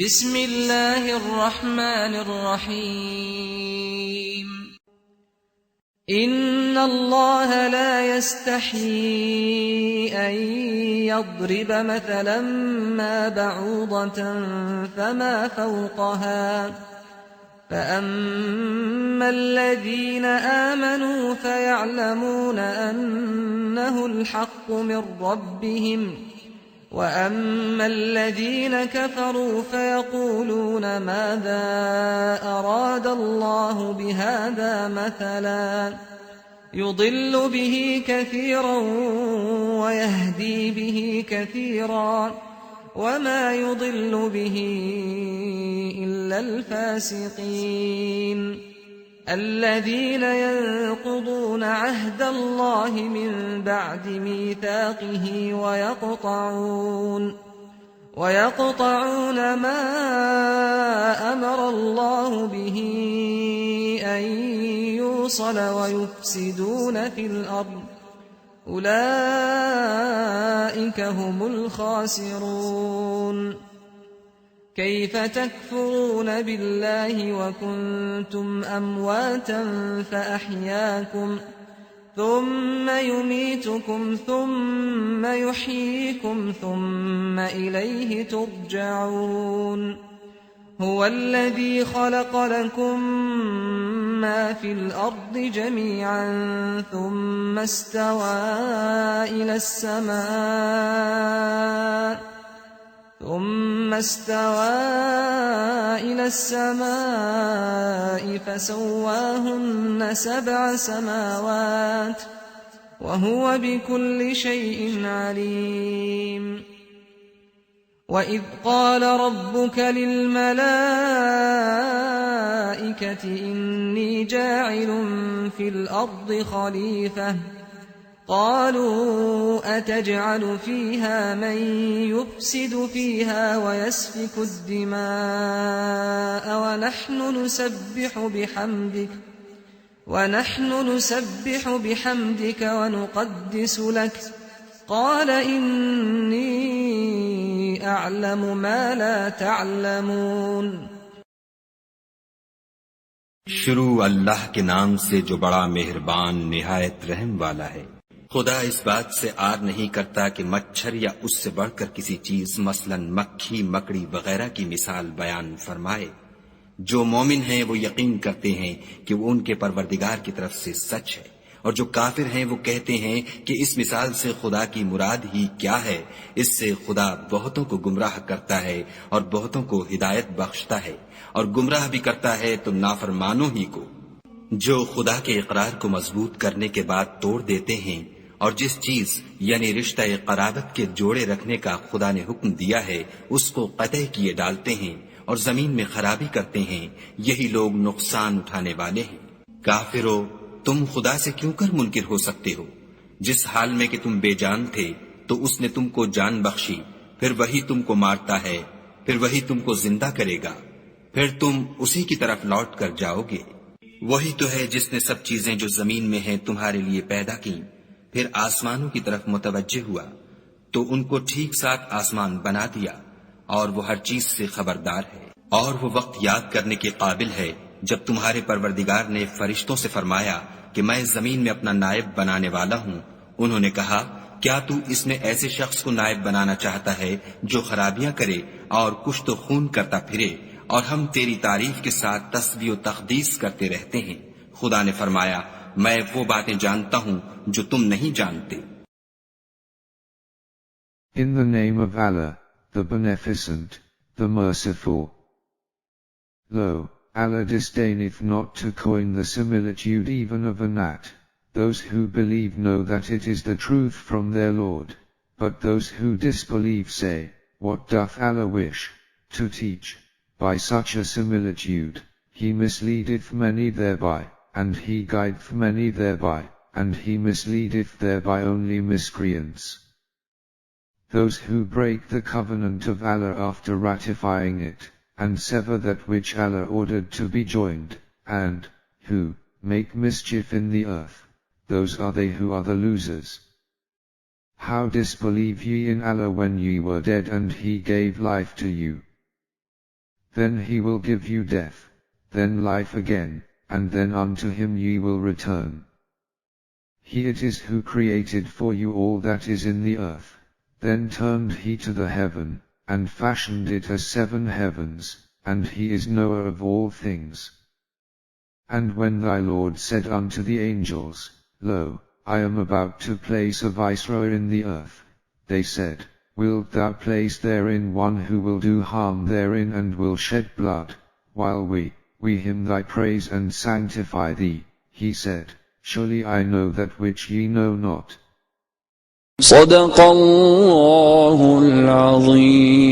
بسم اللہ الرحمن الرحیم ان اللہ لا يستحيي ان يضرب مثلا ما بعوضة فما فوقها فأما الذين آمنوا فيعلمون أنه الحق من ربهم وَأَمَّا الَّذِينَ كَفَرُوا فَيَقُولُونَ مَاذَا أَرَادَ اللَّهُ بِهَذَا مَثَلًا يُضِلُّ بِهِ كَثِيرًا وَيَهْدِي بِهِ كَثِيرًا وَمَا يُضِلُّ بِهِ إِلَّا الْفَاسِقِينَ الذين ينقضون عهد الله من بعد ميثاقه ويقطعون ما أمر الله به أن يوصل ويفسدون في الأرض أولئك هم الخاسرون كيف تكفرون بالله وكنتم أمواتا فأحياكم ثم يميتكم ثم يحييكم ثم إليه ترجعون هو الذي خلق لكم ما في الأرض جميعا ثم استوى إلى السماء فسواهن 7 سماوات وهو بكل شيء عليم وإذ قال ربك للملائكة إني جاعل في الأرض خليفة قالوا أتجعل فيها من يفسد فيها ويسفك الدماء ونحن نسبح بحمدك ونقدس لك قال إني أعلم ما لا تعلمون شروع اللہ کے نام سے جو بڑا مہربان نہایت رحم والا ہے۔ خدا اس بات سے آر نہیں کرتا کہ مچھر یا اس سے بڑھ کر کسی چیز مثلا مکھی مکڑی وغیرہ کی مثال بیان فرمائے۔ جو مومن ہیں وہ یقین کرتے ہیں کہ وہ ان کے پروردگار کی طرف سے سچ ہے، اور جو کافر ہیں وہ کہتے ہیں کہ اس مثال سے خدا کی مراد ہی کیا ہے۔ اس سے خدا بہتوں کو گمراہ کرتا ہے اور بہتوں کو ہدایت بخشتا ہے، اور گمراہ بھی کرتا ہے تو نافرمانوں ہی کو۔ جو خدا کے اقرار کو مضبوط کرنے کے بعد توڑ دیتے ہیں، اور جس چیز یعنی رشتہ قرابت کے جوڑے رکھنے کا خدا نے حکم دیا ہے اس کو قطع کیے ڈالتے ہیں اور زمین میں خرابی کرتے ہیں، یہی لوگ نقصان اٹھانے والے ہیں۔ کافرو، تم خدا سے کیوں کر منکر ہو سکتے ہو؟ جس حال میں کہ تم بے جان تھے تو اس نے تم کو جان بخشی، پھر وہی تم کو مارتا ہے، پھر وہی تم کو زندہ کرے گا، پھر تم اسی کی طرف لوٹ کر جاؤ گے۔ وہی تو ہے جس نے سب چیزیں جو زمین میں ہیں تمہارے لیے پیدا کی، پھر آسمانوں کی طرف متوجہ ہوا تو ان کو ٹھیک ساتھ آسمان بنا دیا، اور وہ ہر چیز سے خبردار ہے۔ اور وہ وقت یاد کرنے کے قابل ہے جب تمہارے پروردگار نے فرشتوں سے فرمایا کہ میں زمین میں اپنا نائب بنانے والا ہوں۔ انہوں نے کہا کیا تو اس میں ایسے شخص کو نائب بنانا چاہتا ہے جو خرابیاں کرے اور کشت و خون کرتا پھرے، اور ہم تیری تعریف کے ساتھ تسبیح و تقدیس کرتے رہتے ہیں۔ خدا نے فرمایا میں وہ باتیں جانتا ہوں جو تم نہیں جانتے۔ In the name of Allah, the Beneficent, the Merciful. Lo, Allah disdaineth not to coin the similitude even of a gnat. Those who believe know that it is the truth from their Lord, but those who disbelieve say, what doth Allah wish to teach? By such a similitude, he misleadeth many thereby, and he guideth many thereby, and he misleadeth thereby only miscreants. Those who break the covenant of Allah after ratifying it, and sever that which Allah ordered to be joined, and who make mischief in the earth, those are they who are the losers. How disbelieve ye in Allah when ye were dead and He gave life to you? Then he will give you death, then life again, and then unto him ye will return. He it is who created for you all that is in the earth. Then turned he to the heaven, and fashioned it as 7 heavens, and he is knower of all things. And when thy Lord said unto the angels, Lo, I am about to place a viceroy in the earth, they said, Wilt thou place therein one who will do harm therein and will shed blood, while we hymn thy praise and sanctify thee? He said, Surely I know that which ye know not. صدق الله العظيم.